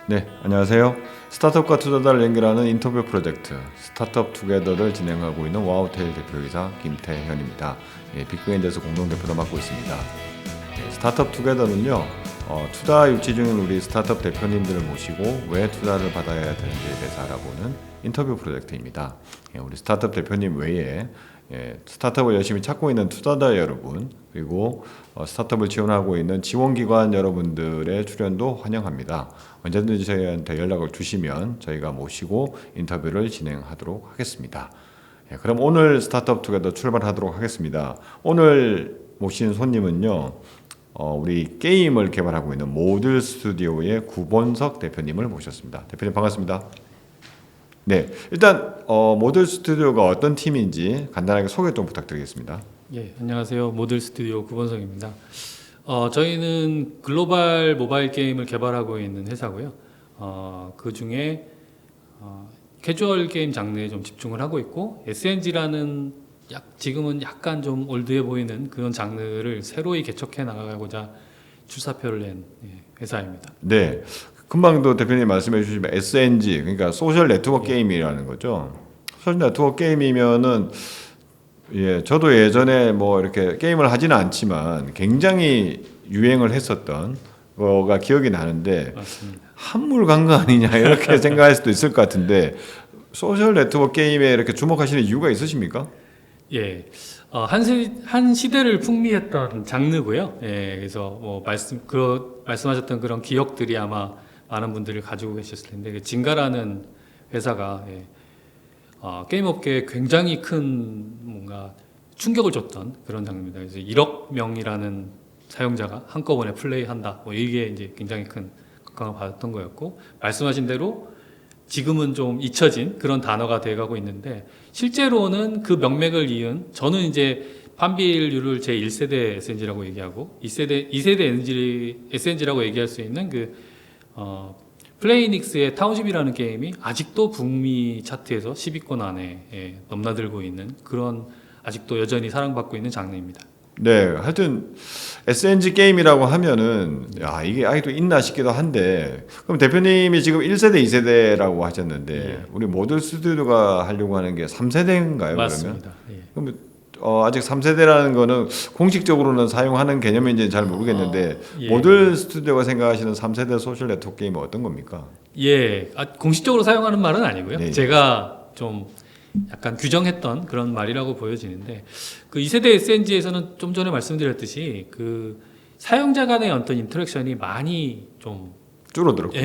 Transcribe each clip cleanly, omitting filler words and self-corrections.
네, 안녕하세요. 스타트업과 투자자를 연결하는 인터뷰 프로젝트 스타트업 투게더를 진행하고 있는 와우테일 대표이사 김태현입니다. 빅그엔드에서 공동대표로 맡고 있습니다. 스타트업 투게더는요, 투자 유치 중인 우리 스타트업 대표님들을 모시고 왜 투자를 받아야 되는지에 대해서 알아보는 인터뷰 프로젝트입니다. 우리 스타트업 대표님 외에 스타트업을 열심히 찾고 있는 투자자 여러분, 그리고 스타트업을 지원하고 있는 지원기관 여러분들의 출연도 환영합니다. 언제든지 저희한테 연락을 주시면 저희가 모시고 인터뷰를 진행하도록 하겠습니다. 그럼 오늘 스타트업 투게더 출발하도록 하겠습니다. 오늘 모신 손님은요, 우리 게임을 개발하고 있는 모듈 스튜디오의 구본석 대표님을 모셨습니다. 대표님 반갑습니다. 네, 일단 모듈 스튜디오가 어떤 팀인지 간단하게 소개 좀 부탁드리겠습니다. 예, 안녕하세요. 모듈 스튜디오 구본석입니다. 저희는 글로벌 모바일 게임을 개발하고 있는 회사고요. 그 중에 캐주얼 게임 장르에 좀 집중을 하고 있고, SNG라는 지금은 약간 좀 올드해 보이는 그런 장르를 새로이 개척해 나가고자 출사표를 낸 회사입니다. 네, 금방도 대표님 말씀해 주시면 SNG, 그러니까 소셜 네트워크 게임이라는 거죠. 소셜 네트워크 게임이면은 저도 예전에 뭐 이렇게 게임을 하지는 않지만 굉장히 유행을 했었던 거가 기억이 나는데, 맞습니다. 한물간 거 아니냐 이렇게 생각할 수도 있을 것 같은데, 소셜 네트워크 게임에 이렇게 주목하시는 이유가 있으십니까? 예, 한 시대를 풍미했던 장르고요. 예, 그래서 뭐 말씀하셨던 그런 기억들이 아마 많은 분들이 가지고 계셨을 텐데, 진가라는 회사가 게임 업계에 굉장히 큰 뭔가 충격을 줬던 그런 장르입니다. 그래서 1억 명이라는 사용자가 한꺼번에 플레이한다. 뭐 이게 이제 굉장히 큰 각광을 받았던 거였고, 말씀하신 대로 지금은 좀 잊혀진 그런 단어가 돼가고 있는데, 실제로는 그 명맥을 이은, 저는 이제 판빌류를 제 1세대 SNG라고 얘기하고 2세대 SNG라고 얘기할 수 있는 플레이닉스의 타운십이라는 게임이 아직도 북미 차트에서 10위권 안에 넘나들고 있는 그런, 아직도 여전히 사랑받고 있는 장르입니다. 네, 하여튼 SNG 게임이라고 하면은 이게 아직도 있나 싶기도 한데, 그럼 대표님이 지금 1세대, 2세대라고 하셨는데 예. 우리 모듈 스튜디오가 하려고 하는 게 3세대인가요? 맞습니다. 그러면 아직 3세대라는 거는 공식적으로는 사용하는 개념인지는 잘 모르겠는데, 예. 모듈 스튜디오가 생각하시는 3세대 소셜 네트워크 게임은 어떤 겁니까? 예, 공식적으로 사용하는 말은 아니고요. 네. 제가 좀 약간 규정했던 그런 말이라고 보여지는데, 그 2세대 SNG에서는 좀 전에 말씀드렸듯이 그 사용자 간의 어떤 인터랙션이 많이 좀 줄어들었군요.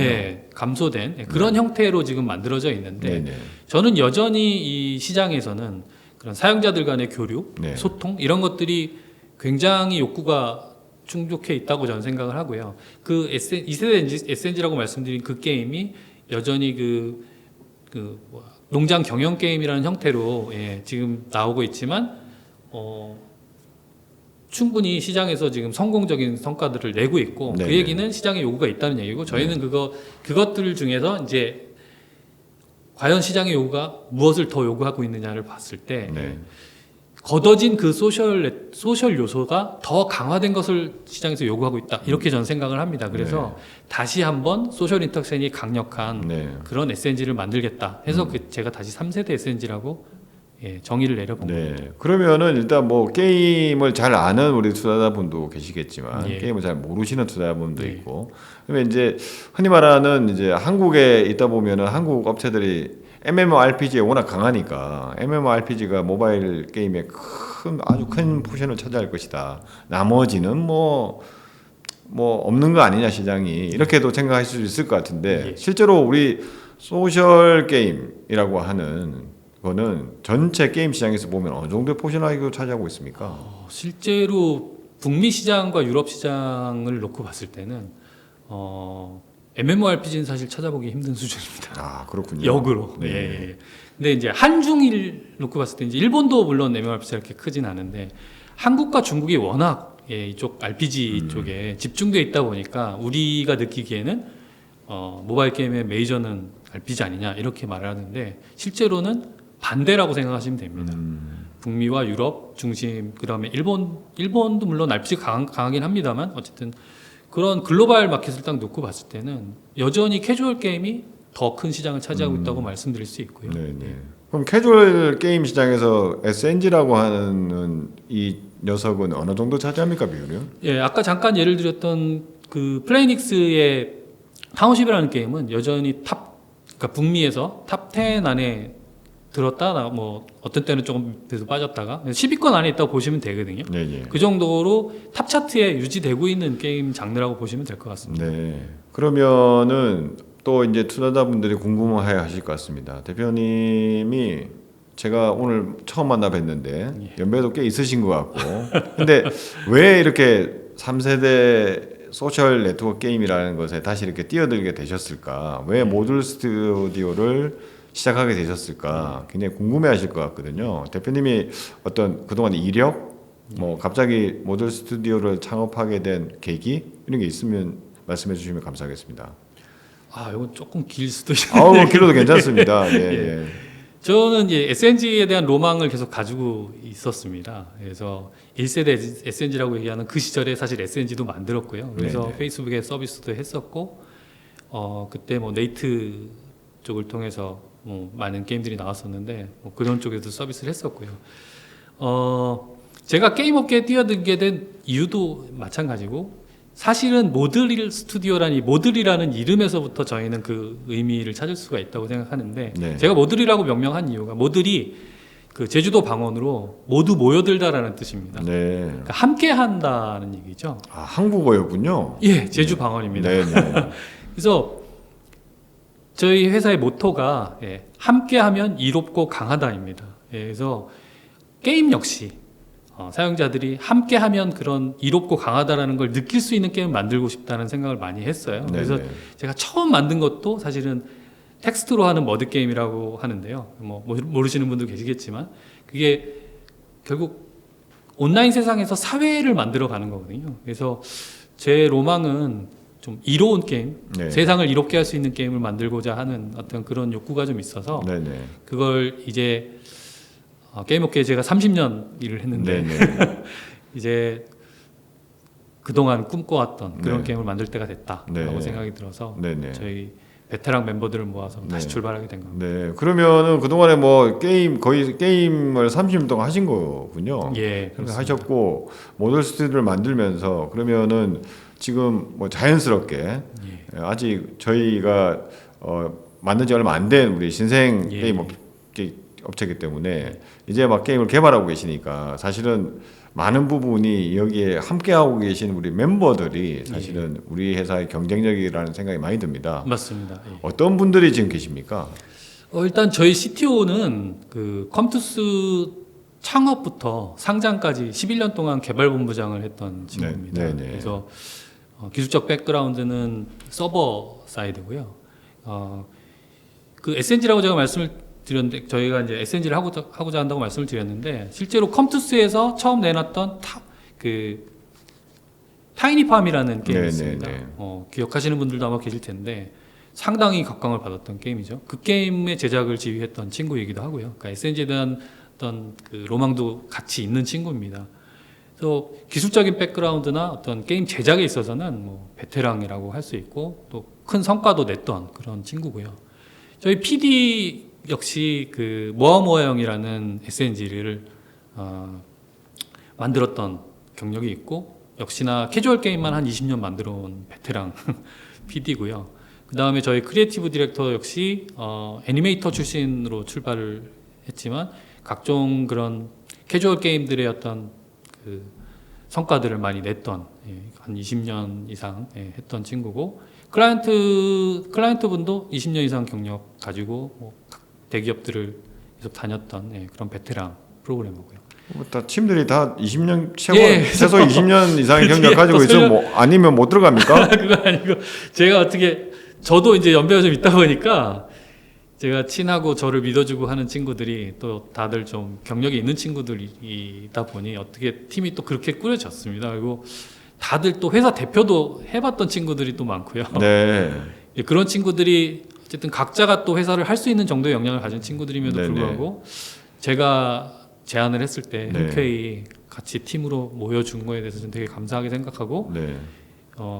감소된 그런 형태로 지금 만들어져 있는데, 네네. 저는 여전히 이 시장에서는 그런 사용자들 간의 교류, 네. 소통 이런 것들이 굉장히 욕구가 충족해 있다고 저는 생각을 하고요. 그 2세대 SNG라고 말씀드린 그 게임이 여전히 농장 경영 게임이라는 형태로 지금 나오고 있지만, 충분히 시장에서 지금 성공적인 성과들을 내고 있고, 네네. 그 얘기는 시장에 요구가 있다는 얘기고, 저희는 그것들 중에서 이제 과연 시장의 요구가 무엇을 더 요구하고 있느냐를 봤을 때, 네. 걷어진 그 소셜 요소가 더 강화된 것을 시장에서 요구하고 있다, 이렇게 저는 생각을 합니다. 그래서 다시 한번 소셜 인터랙션이 강력한 그런 SNG를 만들겠다 해서 제가 다시 3세대 SNG라고 정의를 내려본 겁니다. 네. 그러면은 일단 뭐 게임을 잘 아는 우리 투자자분도 계시겠지만, 예. 게임을 잘 모르시는 투자자분도 네. 있고, 그러면 이제 흔히 말하는 이제 한국에 있다 보면은 한국 업체들이 MMORPG에 워낙 강하니까 MMORPG가 모바일 게임에 아주 큰 포션을 차지할 것이다. 나머지는 뭐 없는 거 아니냐 시장이, 이렇게도 생각하실 수 있을 것 같은데, 예. 실제로 우리 소셜 게임이라고 하는 거는 전체 게임 시장에서 보면 어느 정도의 포션을 차지하고 있습니까? 실제로 북미 시장과 유럽 시장을 놓고 봤을 때는 MMORPG는 사실 찾아보기 힘든 수준입니다. 그렇군요. 역으로. 네. 예. 근데 이제 한중일 놓고 봤을 때, 이제 일본도 물론 MMORPG가 그렇게 크진 않은데, 한국과 중국이 워낙 이쪽 RPG 쪽에 집중되어 있다 보니까 우리가 느끼기에는 모바일 게임의 메이저는 RPG 아니냐 이렇게 말을 하는데, 실제로는 반대라고 생각하시면 됩니다. 북미와 유럽 중심, 그다음에 일본도 물론 RPG가 강하긴 합니다만, 어쨌든 그런 글로벌 마켓을 딱 놓고 봤을 때는 여전히 캐주얼 게임이 더 큰 시장을 차지하고 있다고 말씀드릴 수 있고요. 네네. 그럼 캐주얼 게임 시장에서 SNG라고 하는 이 녀석은 어느 정도 차지합니까, 비율이요? 예, 아까 잠깐 예를 드렸던 그 플레이닉스의 타운십이라는 게임은 여전히 그러니까 북미에서 탑 10 안에 들었다, 뭐 어떤 때는 조금 계속 빠졌다가 10위권 안에 있다고 보시면 되거든요. 네. 그 정도로 탑 차트에 유지되고 있는 게임 장르라고 보시면 될 것 같습니다. 네. 그러면은 또 이제 투자자분들이 궁금해하실 것 같습니다. 대표님이 제가 오늘 처음 만나 뵀는데 연배도 꽤 있으신 것 같고, 근데 왜 이렇게 3세대 소셜 네트워크 게임이라는 것에 다시 이렇게 뛰어들게 되셨을까? 왜 모듈 스튜디오를 시작하게 되셨을까? 굉장히 궁금해하실 것 같거든요. 대표님이 어떤 그동안 이력, 뭐 갑자기 모듈 스튜디오를 창업하게 된 계기 이런 게 있으면 말씀해 주시면 감사하겠습니다. 아, 이건 조금 길 수도 있는데. 아우, 길어도 괜찮습니다. 예. 저는 이제 SNG에 대한 로망을 계속 가지고 있었습니다. 그래서 1세대 SNG라고 얘기하는 그 시절에 사실 SNG도 만들었고요. 그래서 네네. 페이스북에 서비스도 했었고, 그때 뭐 네이트 쪽을 통해서 뭐 많은 게임들이 나왔었는데, 뭐 그런 쪽에도 서비스를 했었고요. 제가 게임 업계에 뛰어들게 된 이유도 마찬가지고, 사실은 모듈 스튜디오라는 모듈이라는 이름에서부터 저희는 그 의미를 찾을 수가 있다고 생각하는데, 네. 제가 모듈이라고 명명한 이유가 모듈이 그 제주도 방언으로 모두 모여들다라는 뜻입니다. 네. 그러니까 함께 한다는 얘기죠. 아, 한국어였군요. 예, 제주 방언입니다. 네. 그래서 저희 회사의 모토가 함께하면 이롭고 강하다입니다. 그래서 게임 역시 사용자들이 함께하면 그런 이롭고 강하다라는 걸 느낄 수 있는 게임을 만들고 싶다는 생각을 많이 했어요. 그래서 제가 처음 만든 것도 사실은 텍스트로 하는 머드 게임이라고 하는데요. 뭐 모르시는 분도 계시겠지만 그게 결국 온라인 세상에서 사회를 만들어 가는 거거든요. 그래서 제 로망은 좀 이로운 게임, 네. 세상을 이롭게 할 수 있는 게임을 만들고자 하는 어떤 그런 욕구가 좀 있어서 네네. 그걸 이제 게임업계에 제가 30년 일을 했는데 이제 그동안 꿈꿔왔던 그런 게임을 만들 때가 됐다라고 생각이 들어서 저희 베테랑 멤버들을 모아서 다시 출발하게 된 겁니다. 네. 그러면은 그동안에 뭐 거의 게임을 30년 동안 하신 거군요. 예, 그렇게 하셨고 모듈 스튜디오를 만들면서 그러면은 지금 뭐 자연스럽게 아직 저희가 만든 지 얼마 안 된 우리 신생 게임 업체이기 때문에 이제 막 게임을 개발하고 계시니까 사실은 많은 부분이 여기에 함께하고 계신 우리 멤버들이 사실은 우리 회사의 경쟁력이라는 생각이 많이 듭니다. 맞습니다. 예. 어떤 분들이 지금 계십니까? 일단 저희 CTO는 그 컴투스 창업부터 상장까지 11년 동안 개발본부장을 했던 친구입니다. 그래서 기술적 백그라운드는 서버 사이드고요. 그 SNG라고 제가 말씀을 드렸는데 저희가 이제 SNG를 하고자 한다고 말씀을 드렸는데 실제로 컴투스에서 처음 내놨던 그 타이니팜이라는 게임이 있습니다. 기억하시는 분들도 아마 계실 텐데 상당히 각광을 받았던 게임이죠. 그 게임의 제작을 지휘했던 친구이기도 하고요. 그러니까 SNG에 대한 어떤 그 로망도 같이 있는 친구입니다. 그래서 기술적인 백그라운드나 어떤 게임 제작에 있어서는 뭐 베테랑이라고 할 수 있고 또 큰 성과도 냈던 그런 친구고요. 저희 PD 역시 그 모아모아형이라는 SNG를 만들었던 경력이 있고 역시나 캐주얼 게임만 한 20년 만들어 온 베테랑 PD고요. 그 다음에 저희 크리에이티브 디렉터 역시 애니메이터 출신으로 출발을 했지만 각종 그런 캐주얼 게임들의 어떤 그 성과들을 많이 냈던 한 20년 이상 했던 친구고 클라이언트 분도 20년 이상 경력 가지고 뭐 대기업들을 계속 다녔던 그런 베테랑 프로그래머고요. 다 팀들이 다 20년 최소 20년 이상의 경력 가지고 있으면 뭐 아니면 못 들어갑니까? 그건 아니고 제가 저도 이제 연배가 좀 있다 보니까 제가 친하고 저를 믿어주고 하는 친구들이 또 다들 좀 경력이 있는 친구들이다 보니 어떻게 팀이 또 그렇게 꾸려졌습니다. 그리고 다들 또 회사 대표도 해봤던 친구들이 또 많고요. 그런 친구들이 어쨌든 각자가 또 회사를 할 수 있는 정도의 역량을 가진 친구들임에도 불구하고 제가 제안을 했을 때 흔쾌히 같이 팀으로 모여준 거에 대해서 좀 되게 감사하게 생각하고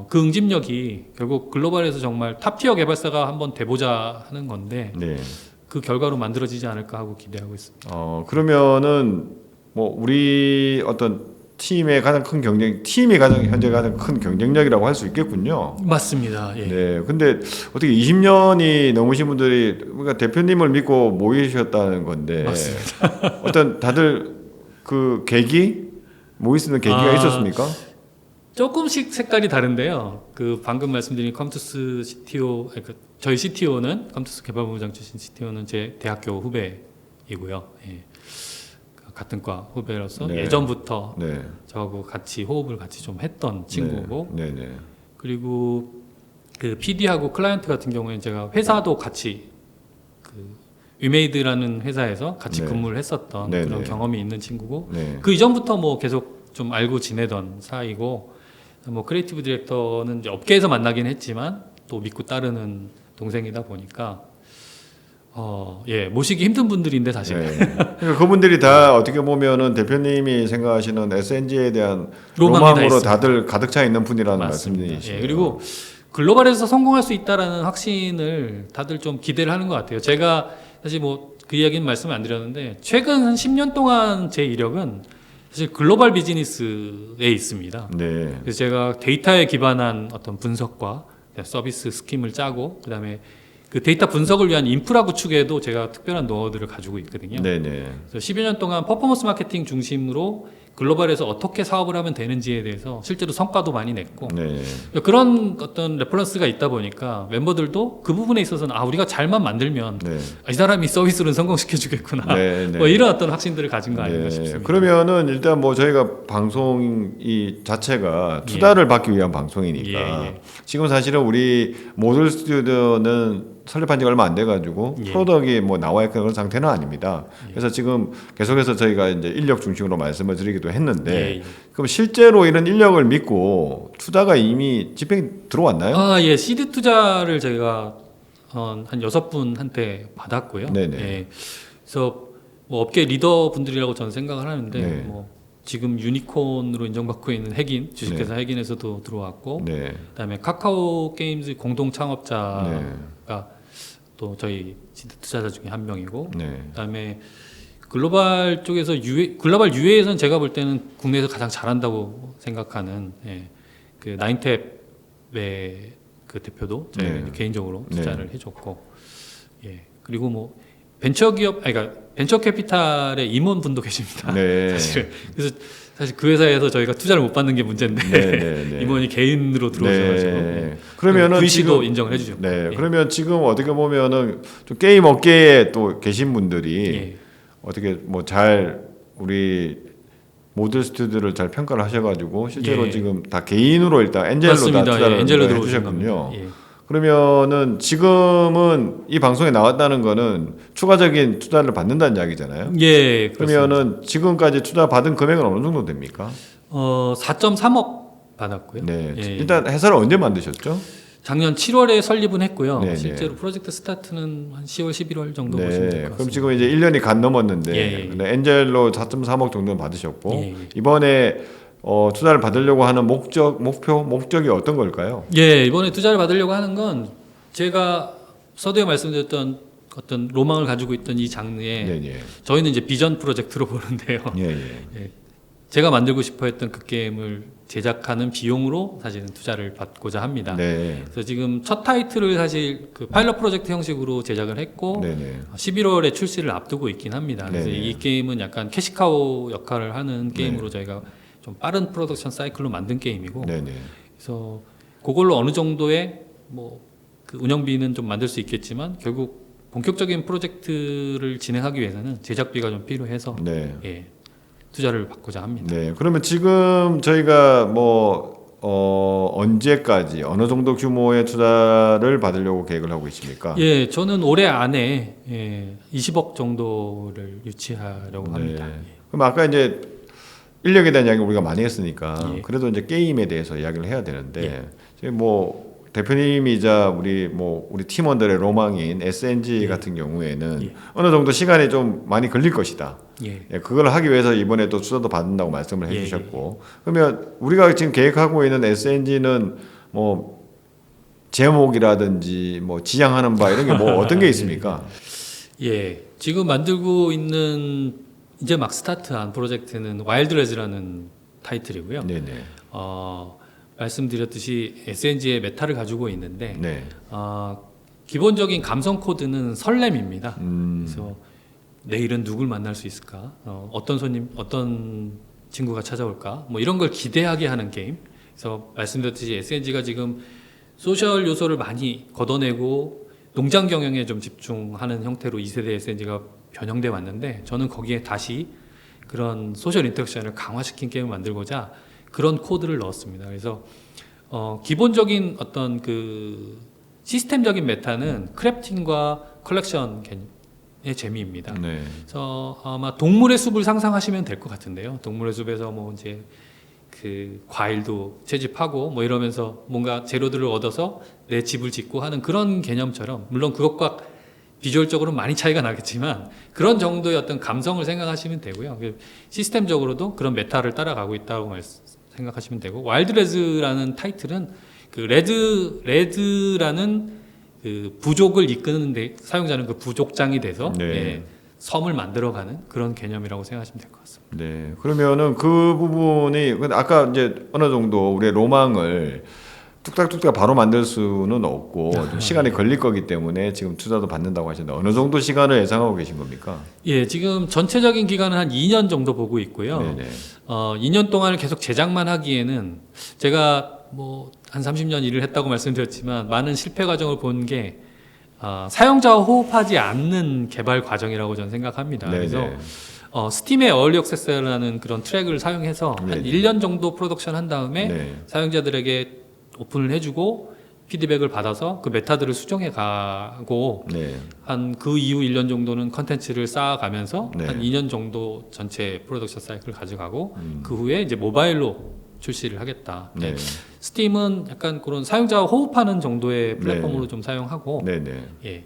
그 응집력이 결국 글로벌에서 정말 탑티어 개발사가 한번 돼보자 하는 건데 네. 그 결과로 만들어지지 않을까 하고 기대하고 있습니다. 그러면은 뭐 우리 어떤 팀의 가장 큰 팀이 현재 가장 큰 경쟁력이라고 할 수 있겠군요. 맞습니다. 예. 네. 근데 어떻게 20년이 넘으신 분들이 우리가 대표님을 믿고 모이셨다는 건데 맞습니다. 어떤 다들 그 모일 수 있는 계기가 있었습니까? 조금씩 색깔이 다른데요. 그 방금 말씀드린 컴투스 CTO, 저희 CTO는 컴투스 개발본부장 출신 CTO는 제 대학교 후배이고요. 예. 같은 과 후배로서 네. 예전부터 네. 저하고 같이 호흡을 같이 좀 했던 친구고, 네. 네. 그리고 그 PD하고 클라이언트 같은 경우에는 제가 회사도 같이 그 위메이드라는 회사에서 같이 네. 근무를 했었던 네, 그런 네. 경험이 있는 친구고, 네. 그 이전부터 뭐 계속 좀 알고 지내던 사이고, 뭐 크리에이티브 디렉터는 이제 업계에서 만나긴 했지만 또 믿고 따르는 동생이다 보니까 모시기 힘든 분들인데 사실 네. 그러니까 그분들이 다 어떻게 보면은 대표님이 생각하시는 SNG에 대한 로망으로 다들 가득 차 있는 분이라는 말씀이시죠. 예, 그리고 글로벌에서 성공할 수 있다라는 확신을 다들 좀 기대를 하는 것 같아요. 제가 사실 뭐 그 이야기는 말씀을 안 드렸는데 최근 한 10년 동안 제 이력은 사실 글로벌 비즈니스에 있습니다. 네. 그래서 제가 데이터에 기반한 어떤 분석과 서비스 스킴을 짜고 그다음에 그 데이터 분석을 위한 인프라 구축에도 제가 특별한 노하우들을 가지고 있거든요. 네네. 그래서 10여 년 동안 퍼포먼스 마케팅 중심으로 글로벌에서 어떻게 사업을 하면 되는지에 대해서 실제로 성과도 많이 냈고 네. 그런 어떤 레퍼런스가 있다 보니까 멤버들도 그 부분에 있어서는 우리가 잘만 만들면 네. 이 사람이 서비스를 성공시켜 주겠구나. 네, 네. 뭐 이런 어떤 확신들을 가진 거 아닌가 네. 싶습니다. 그러면은 일단 뭐 저희가 방송 이 자체가 투자를 받기 위한 방송이니까 예. 지금 사실은 우리 모듈 스튜디오는 설립한 지가 얼마 안 돼가지고 예. 프로덕이 뭐 나와 있는 그런 상태는 아닙니다. 그래서 지금 계속해서 저희가 이제 인력 중심으로 말씀을 드리기도 했는데 그럼 실제로 이런 인력을 믿고 투자가 이미 집행이 들어왔나요? 예. 시드 투자를 제가 한 6분한테 받았고요. 네네. 예. 그래서 뭐 업계 리더 분들이라고 저는 생각을 하는데 네. 뭐 지금 유니콘으로 인정받고 있는 핵인 주식회사 핵인에서도 들어왔고 네. 그다음에 카카오 게임즈 공동 창업자가 네. 또 저희 시드 투자자 중에 한 명이고 네. 그다음에 글로벌 쪽에서 글로벌 UA에서는 제가 볼 때는 국내에서 가장 잘한다고 생각하는 그 나인탭의 그 대표도 제가 네. 개인적으로 투자를 네. 해줬고 그리고 뭐 벤처 기업 그러니까 벤처 캐피탈의 임원분도 계십니다. 네. 그래서 사실 그 회사에서 저희가 투자를 못 받는 게 문제인데 네. 임원이 개인으로 들어오셔가지고 네. 그러면은 VC도 지금 인정을 해주셨고 네. 그러면 지금 어떻게 보면은 좀 게임 업계에 또 계신 분들이 어떻게 뭐 잘 우리 모듈 스튜디오를 잘 평가를 하셔가지고 실제로 지금 다 개인으로 일단 엔젤로 맞습니다. 다 투자를 엔젤로 해주셨군요. 그러면은 지금은 이 방송에 나왔다는 거는 추가적인 투자를 받는다는 이야기잖아요. 예. 그러면은 지금까지 투자 받은 금액은 어느 정도 됩니까? 4.3억 받았고요. 네. 일단 회사를 언제 만드셨죠? 작년 7월에 설립은 했고요. 네, 실제로 프로젝트 스타트는 한 10월, 11월 정도 보시면 될 것 같습니다. 그럼 지금 이제 1년이 간 넘었는데 예. 엔젤로 4.3억 정도는 받으셨고 예. 이번에 투자를 받으려고 하는 목적이 어떤 걸까요? 이번에 투자를 받으려고 하는 건 제가 서두에 말씀드렸던 어떤 로망을 가지고 있던 이 장르에 저희는 이제 비전 프로젝트로 보는데요. 제가 만들고 싶어했던 그 게임을 제작하는 비용으로 사실은 투자를 받고자 합니다. 그래서 지금 첫 타이틀을 사실 그 파일럿 프로젝트 형식으로 제작을 했고 11월에 출시를 앞두고 있긴 합니다. 그래서 이 게임은 약간 캐시카우 역할을 하는 게임으로 저희가 좀 빠른 프로덕션 사이클로 만든 게임이고 그래서 그걸로 어느 정도의 뭐 그 운영비는 좀 만들 수 있겠지만 결국 본격적인 프로젝트를 진행하기 위해서는 제작비가 좀 필요해서 투자를 받고자 합니다. 그러면 지금 저희가 뭐 언제까지 어느 정도 규모의 투자를 받으려고 계획을 하고 있습니까? 저는 올해 안에 20억 정도를 유치하려고 합니다. 그럼 아까 이제 인력에 대한 이야기 우리가 많이 했으니까 그래도 이제 게임에 대해서 이야기를 해야 되는데 뭐 대표님이자 우리 팀원들의 로망인 SNG 같은 경우에는 어느 정도 시간이 좀 많이 걸릴 것이다. 예. 예, 그걸 하기 위해서 이번에 또 투자도 받는다고 말씀을 예, 해주셨고 그러면 우리가 지금 계획하고 있는 SNG는 뭐 제목이라든지 뭐 지향하는 바 이런 게 뭐 어떤 게 있습니까? 예, 지금 만들고 있는 이제 막 스타트한 프로젝트는 와일드레즈라는 타이틀이고요. 네네. 말씀드렸듯이 SNG의 메타를 가지고 있는데 네. 기본적인 감성 코드는 설렘입니다. 음. 그래서 내일은 누굴 만날 수 있을까? 어떤 손님, 어떤 친구가 찾아올까? 뭐 이런 걸 기대하게 하는 게임. 그래서 말씀드렸듯이 SNG가 지금 소셜 요소를 많이 걷어내고 농장 경영에 좀 집중하는 형태로 2세대 SNG가 변형돼 왔는데 저는 거기에 다시 그런 소셜 인터랙션을 강화시킨 게임을 만들고자 그런 코드를 넣었습니다. 그래서 기본적인 어떤 그 시스템적인 메타는 크래프팅과 컬렉션 의 재미입니다. 네. 그래서 아마 동물의 숲을 상상하시면 될 것 같은데요. 동물의 숲에서 뭐 이제 그 과일도 채집하고 뭐 이러면서 뭔가 재료들을 얻어서 내 집을 짓고 하는 그런 개념처럼 물론 그것과 비주얼적으로 많이 차이가 나겠지만 그런 정도의 어떤 감성을 생각하시면 되고요. 시스템적으로도 그런 메타를 따라가고 있다고 생각하시면 되고 와일드레즈라는 타이틀은 그 레드라는 그 부족을 이끄는데 사용자는 그 부족장이 돼서 네. 예, 섬을 만들어가는 그런 개념이라고 생각하시면 될 것 같습니다. 네. 그러면은 그 부분이 아까 이제 어느 정도 우리의 로망을 뚝딱뚝딱 바로 만들 수는 없고 좀 시간이 걸릴 거기 때문에 지금 투자도 받는다고 하셨는데 어느 정도 시간을 예상하고 계신 겁니까? 예, 지금 전체적인 기간은 한 2년 정도 보고 있고요. 네네. 2년 동안을 계속 제작만 하기에는 제가 뭐 한 30년 일을 했다고 말씀드렸지만 많은 실패 과정을 본 게 사용자와 호흡하지 않는 개발 과정이라고 저는 생각합니다. 네네. 그래서 스팀의 얼리 액세스라는 그런 트랙을 사용해서 한 네네. 1년 정도 프로덕션 한 다음에 네. 사용자들에게 오픈을 해주고 피드백을 받아서 그 메타들을 수정해 가고 네. 한 그 이후 1년 정도는 컨텐츠를 쌓아가면서 네. 한 2년 정도 전체 프로덕션 사이클을 가져가고 그 후에 이제 모바일로 출시를 하겠다. 네. 스팀은 약간 그런 사용자와 호흡하는 정도의 플랫폼으로 네. 좀 사용하고 네네. 예.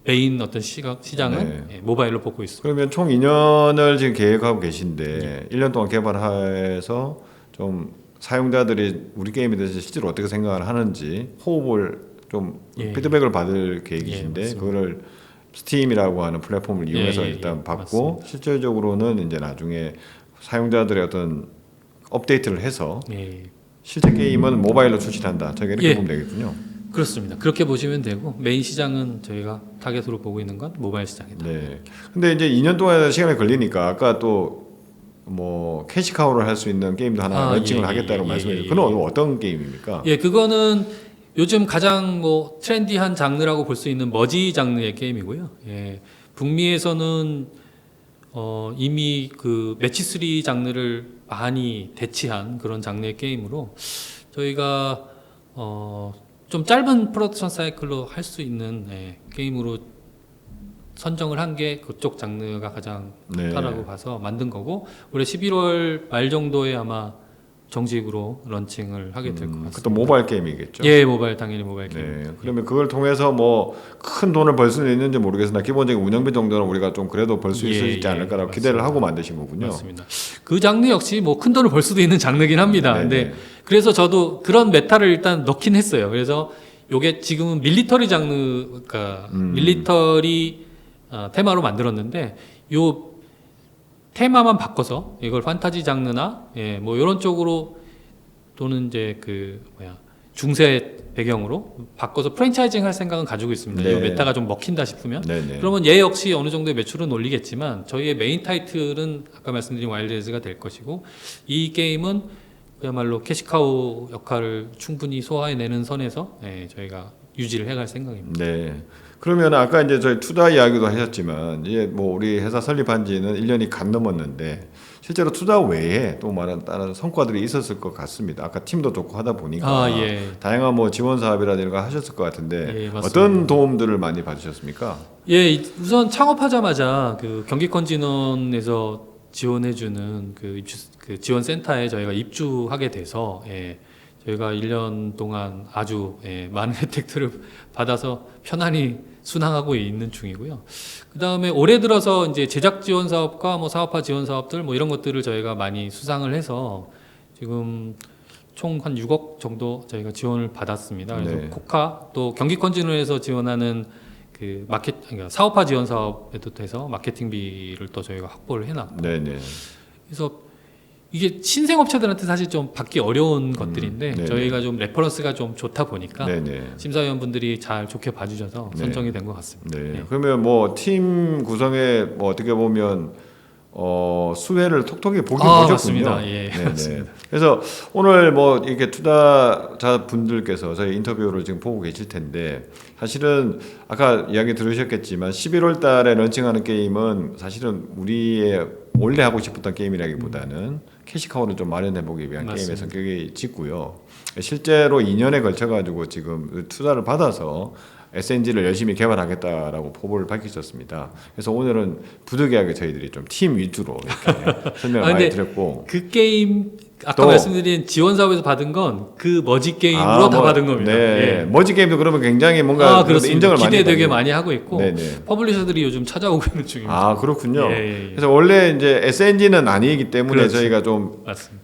메인 어떤 시장은 네. 예, 모바일로 보고 있습니다. 그러면 총 2년을 지금 계획하고 계신데 1년 동안 개발해서 좀 사용자들이 우리 게임에 대해서 실제로 어떻게 생각을 하는지 호흡을 좀 예. 피드백을 받을 계획이신데 예, 맞습니다. 그거를 스팀이라고 하는 플랫폼을 이용해서 예, 일단 받고 맞습니다. 실질적으로는 이제 나중에 사용자들의 어떤 업데이트를 해서 예. 실제 게임은 모바일로 출시한다. 저희가 이렇게 예. 보면 되겠군요. 그렇습니다. 그렇게 보시면 되고 메인 시장은 저희가 타겟으로 보고 있는 건 모바일 시장이다. 네. 근데 이제 2년 동안 시간이 걸리니까 아까 또 뭐 캐시카우를 할 수 있는 게임도 하나 런칭을 하겠다고 말씀해 주셨어요. 그건 어떤 게임입니까? 예, 그거는 요즘 가장 뭐 트렌디한 장르라고 볼 수 있는 머지 장르의 게임이고요. 예, 북미에서는 이미 그 매치3 장르를 많이 대치한 그런 장르의 게임으로 저희가 좀 짧은 프로덕션 사이클로 할 수 있는 게임으로 선정을 한 게 그쪽 장르가 가장 네. 좋다라고 봐서 만든 거고 올해 11월 말 정도에 아마 정식으로 런칭을 하게 될 것 같습니다. 그것도 모바일 게임이겠죠? 예, 모바일 당연히 모바일 게임. 네. 그러면 그걸 통해서 뭐 큰 돈을 벌 수는 있는지 모르겠으나 기본적인 운영비 정도는 우리가 좀 그래도 벌 수 예, 있지 않을까라고 맞습니다. 기대를 하고 만드신 거군요. 맞습니다. 그 장르 역시 뭐 큰 돈을 벌 수도 있는 장르긴 합니다. 네네. 근데 그래서 저도 그런 메타를 일단 넣긴 했어요. 그래서 요게 지금은 밀리터리 장르, 그러니까 밀리터리 테마로 만들었는데 요 테마만 바꿔서 이걸 판타지 장르나 뭐 이런 쪽으로 또는 이제 그 중세 배경으로 바꿔서 프랜차이징 할 생각은 가지고 있습니다. 네. 이 메타가 좀 먹힌다 싶으면 네네. 그러면 얘 역시 어느 정도의 매출은 올리겠지만 저희의 메인 타이틀은 아까 말씀드린 와일드레즈가 될 것이고 이 게임은 그야말로 캐시카우 역할을 충분히 소화해내는 선에서 저희가 유지를 해갈 생각입니다. 네. 그러면 아까 이제 저희 투자 이야기도 하셨지만 이제 뭐 우리 회사 설립한 지는 1년이 간 넘었는데 실제로 투자 외에 또 많은 다른 성과들이 있었을 것 같습니다. 아까 팀도 좋고 하다 보니까 다양한 뭐 지원 사업이라든가 하셨을 것 같은데 어떤 도움들을 많이 받으셨습니까? 예, 우선 창업하자마자 그 경기권진원에서 지원해주는 그 지원 센터에 저희가 입주하게 돼서 저희가 1년 동안 아주 많은 혜택들을 받아서 편안히 순항하고 있는 중이고요. 그 다음에 올해 들어서 이제 제작 지원 사업과 뭐 사업화 지원 사업들 뭐 이런 것들을 저희가 많이 수상을 해서 지금 총 한 6억 정도 저희가 지원을 받았습니다. 그래서 네. 코카 또 경기컨진후에서 지원하는 그 그러니까 사업화 지원 사업에도 돼서 마케팅비를 또 저희가 확보를 해놨고. 네네. 그래서 이게 신생업체들한테 사실 좀 받기 어려운 것들인데 네네. 저희가 좀 레퍼런스가 좀 좋다 보니까 네네. 심사위원분들이 잘 좋게 봐주셔서 네. 선정이 된 것 같습니다. 네. 네. 그러면 뭐 팀 구성에 뭐 어떻게 보면 수혜를 톡톡히 보긴 보셨군요. 맞습니다. 예, 네네. 맞습니다. 그래서 오늘 뭐 이렇게 투자자 분들께서 저희 인터뷰를 지금 보고 계실 텐데 사실은 아까 이야기 들으셨겠지만 11월 달에 런칭하는 게임은 사실은 우리의 원래 하고 싶었던 게임이라기보다는 캐시카우를 좀 마련해 보기 위한 맞습니다. 게임의 성격이 짙고요. 실제로 2년에 걸쳐 가지고 지금 투자를 받아서 SNG를 열심히 개발하겠다라고 포부를 밝히셨습니다. 그래서 오늘은 부득이하게 저희들이 좀 팀 위주로 이렇게 설명을 많이 드렸고 그 게임 아까 또- 말씀드린 지원 사업에서 받은 건 그 머지 게임으로 다 받은 겁니다. 네, 예. 머지 게임도 그러면 굉장히 뭔가 그렇습니다. 인정을 기대 많이 되게 받는- 많이 하고 있고 네네. 퍼블리셔들이 요즘 찾아오고 있는 중입니다. 아 그렇군요. 예. 그래서 원래 이제 SNG는 아니기 때문에 그렇죠. 저희가 좀 맞습니다.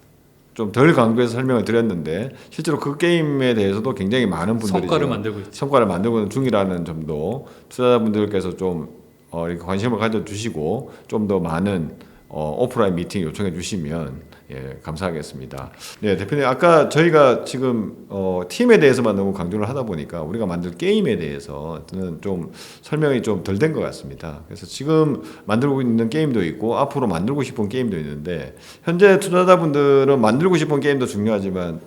덜 강조해서 설명을 드렸는데 실제로 그 게임에 대해서도 굉장히 많은 분들이 성과를 지금 만들고 있죠. 성과를 만들고 있는 중이라는 점도 투자자분들께서 좀 이렇게 관심을 가져주시고 좀 더 많은 오프라인 미팅 요청해 주시면 감사하겠습니다. 네, 대표님 아까 저희가 지금 팀에 대해서만 너무 강조를 하다 보니까 우리가 만들 게임에 대해서는 좀 설명이 좀 덜 된 것 같습니다. 그래서 지금 만들고 있는 게임도 있고 앞으로 만들고 싶은 게임도 있는데 현재 투자자분들은 만들고 싶은 게임도 중요하지만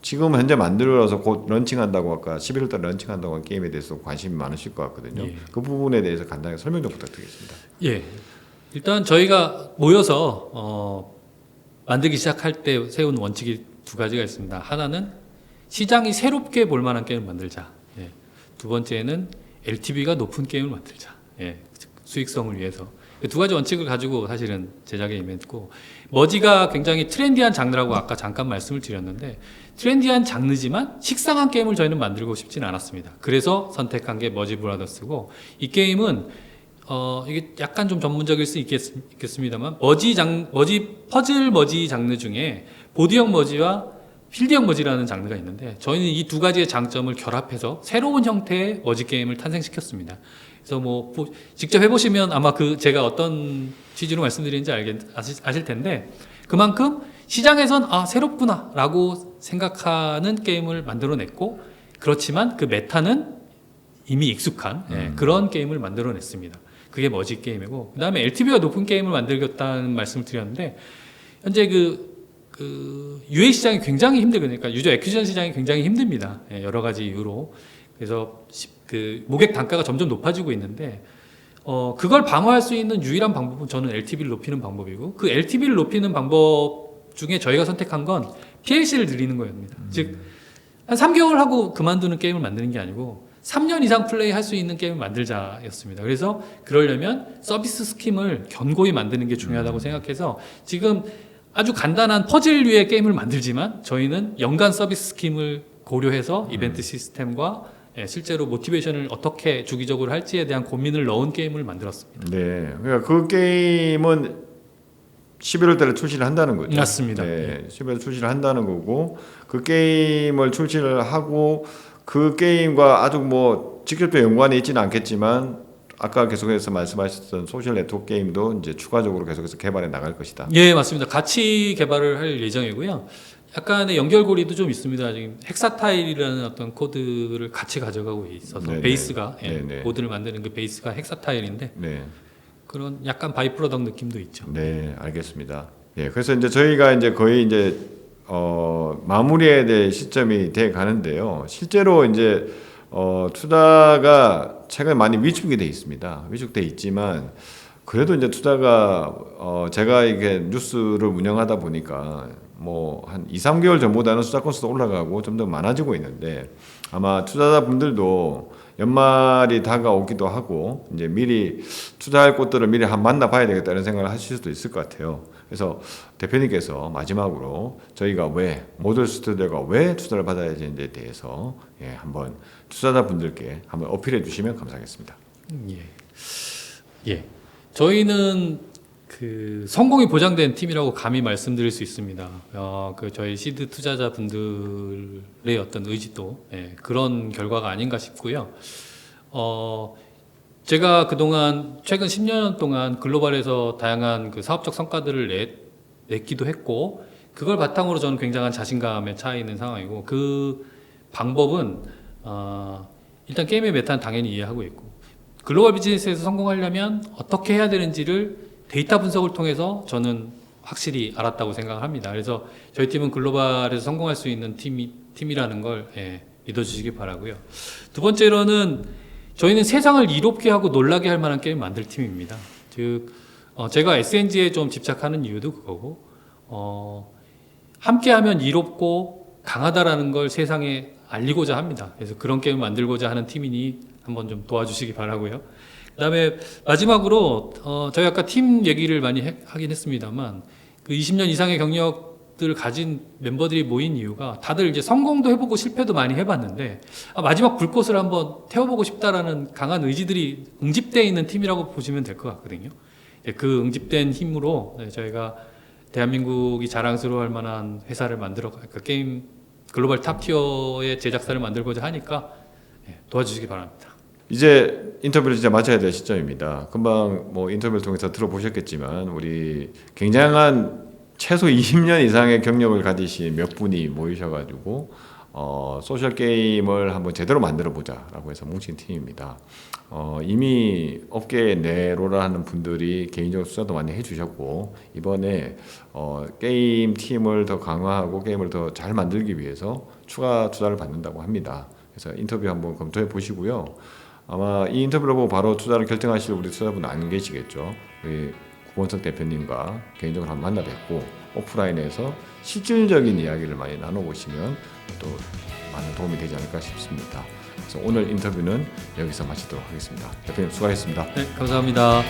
지금 현재 만들어서 곧 런칭한다고 아까 11월 달에 런칭한다고 한 게임에 대해서 관심이 많으실 것 같거든요. 예. 그 부분에 대해서 간단하게 설명 좀 부탁드리겠습니다. 예. 일단 저희가 모여서 만들기 시작할 때 세운 원칙이 두 가지가 있습니다. 하나는 시장이 새롭게 볼 만한 게임을 만들자. 예. 두 번째는 LTV가 높은 게임을 만들자. 예. 수익성을 위해서. 두 가지 원칙을 가지고 사실은 제작에 임했고 머지가 굉장히 트렌디한 장르라고 아까 잠깐 말씀을 드렸는데 트렌디한 장르지만 식상한 게임을 저희는 만들고 싶지는 않았습니다. 그래서 선택한 게 머지 브라더스고 이 게임은 이게 약간 좀 전문적일 수 있겠습니다만 퍼즐 머지 장르 중에 보드형 머지와 필드형 머지라는 장르가 있는데 저희는 이 두 가지의 장점을 결합해서 새로운 형태의 머지 게임을 탄생시켰습니다. 그래서 뭐 직접 해보시면 아마 제가 어떤 취지로 말씀드리는지 아실 텐데 그만큼 시장에선 새롭구나라고 생각하는 게임을 만들어냈고 그렇지만 그 메타는 이미 익숙한 그런 게임을 만들어냈습니다. 그게 머지 게임이고 그 다음에 LTV가 높은 게임을 만들겠다는 말씀을 드렸는데 현재 UA 시장이 굉장히 힘들거든요. 그러니까 유저 애퀴지션 시장이 굉장히 힘듭니다. 여러 가지 이유로. 그래서 모객 단가가 점점 높아지고 있는데 그걸 방어할 수 있는 유일한 방법은 저는 LTV를 높이는 방법이고 그 LTV를 높이는 방법 중에 저희가 선택한 건 PLC를 늘리는 거입니다. 즉 한 3개월 하고 그만두는 게임을 만드는 게 아니고 3년 이상 플레이할 수 있는 게임을 만들자였습니다. 그래서 그러려면 서비스 스킴을 견고히 만드는 게 중요하다고 생각해서 지금 아주 간단한 퍼즐류의 게임을 만들지만 저희는 연간 서비스 스킴을 고려해서 이벤트 시스템과 실제로 모티베이션을 어떻게 주기적으로 할지에 대한 고민을 넣은 게임을 만들었습니다. 네, 그러니까 그 게임은 11월 달에 출시를 한다는 거죠. 맞습니다. 네, 11월 출시를 한다는 거고 그 게임을 출시를 하고 그 게임과 아주 뭐 직접적 연관이 있지는 않겠지만 아까 계속해서 말씀하셨던 소셜 네트워크 게임도 이제 추가적으로 계속해서 개발해 나갈 것이다. 예, 맞습니다. 같이 개발을 할 예정이고요. 약간의 연결고리도 좀 있습니다. 지금 헥사타일이라는 어떤 코드를 같이 가져가고 있어서 네네. 베이스가 네네. 모드를 만드는 그 베이스가 헥사타일인데 네, 그런 약간 바이프로덕 느낌도 있죠. 네, 알겠습니다. 예, 그래서 이제 저희가 이제 거의 이제 마무리에 대해 시점이 돼 가는데요. 실제로 이제 투자가 최근에 많이 위축이 돼 있습니다. 위축돼 있지만 그래도 이제 투자가 제가 이게 뉴스를 운영하다 보니까 뭐 한 2, 3개월 전보다는 투자 건수도 올라가고 좀 더 많아지고 있는데 아마 투자자분들도 연말이 다가오기도 하고 이제 미리 투자할 곳들을 미리 한 만나 봐야 되겠다는 생각을 하실 수도 있을 것 같아요. 그래서 대표님께서 마지막으로 저희가 왜 모듈 스튜디오가 왜 투자를 받아야 되는지에 대해서 한번 투자자분들께 한번 어필해 주시면 감사하겠습니다. 예. 저희는 그 성공이 보장된 팀이라고 감히 말씀드릴 수 있습니다. 그 저희 시드 투자자분들의 어떤 의지도 그런 결과가 아닌가 싶고요. 제가 그동안 최근 10년 동안 글로벌에서 다양한 그 사업적 성과들을 냈기도 했고 그걸 바탕으로 저는 굉장한 자신감에 차 있는 상황이고 그 방법은 일단 게임의 메타는 당연히 이해하고 있고 글로벌 비즈니스에서 성공하려면 어떻게 해야 되는지를 데이터 분석을 통해서 저는 확실히 알았다고 생각합니다. 그래서 저희 팀은 글로벌에서 성공할 수 있는 팀이라는 걸 믿어주시기 바라고요. 두 번째로는 저희는 세상을 이롭게 하고 놀라게 할 만한 게임 만들 팀입니다. 즉 제가 SNG에 좀 집착하는 이유도 그거고 함께하면 이롭고 강하다라는 걸 세상에 알리고자 합니다. 그래서 그런 게임을 만들고자 하는 팀이니 한번 좀 도와주시기 바라고요. 그다음에 마지막으로 저희 아까 팀 얘기를 많이 하긴 했습니다만 그 20년 이상의 경력들을 가진 멤버들이 모인 이유가 다들 이제 성공도 해보고 실패도 많이 해봤는데 마지막 불꽃을 한번 태워보고 싶다라는 강한 의지들이 응집되어 있는 팀이라고 보시면 될 것 같거든요. 그 응집된 힘으로 저희가 대한민국이 자랑스러워할 만한 회사를 만들어 그 게임 글로벌 탑티어의 제작사를 만들고자 하니까 도와주시기 바랍니다. 이제 인터뷰를 진짜 마쳐야 될 시점입니다. 금방 뭐 인터뷰를 통해서 들어보셨겠지만 우리 굉장한 최소 20년 이상의 경력을 가지신 몇 분이 모이셔가지고 소셜 게임을 한번 제대로 만들어 보자라고 해서 뭉친 팀입니다. 이미 업계에 내로라 하는 분들이 개인적으로 수사도 많이 해주셨고 이번에 게임 팀을 더 강화하고 게임을 더 잘 만들기 위해서 추가 투자를 받는다고 합니다. 그래서 인터뷰 한번 검토해 보시고요. 아마 이 인터뷰를 보고 바로 투자를 결정하실 우리 투자분 안 계시겠죠. 우리 구본석 대표님과 개인적으로 한번 만나 뵙고 오프라인에서 실질적인 이야기를 많이 나눠보시면 또 많은 도움이 되지 않을까 싶습니다. 그래서 오늘 인터뷰는 여기서 마치도록 하겠습니다. 대표님 수고하셨습니다. 네, 감사합니다.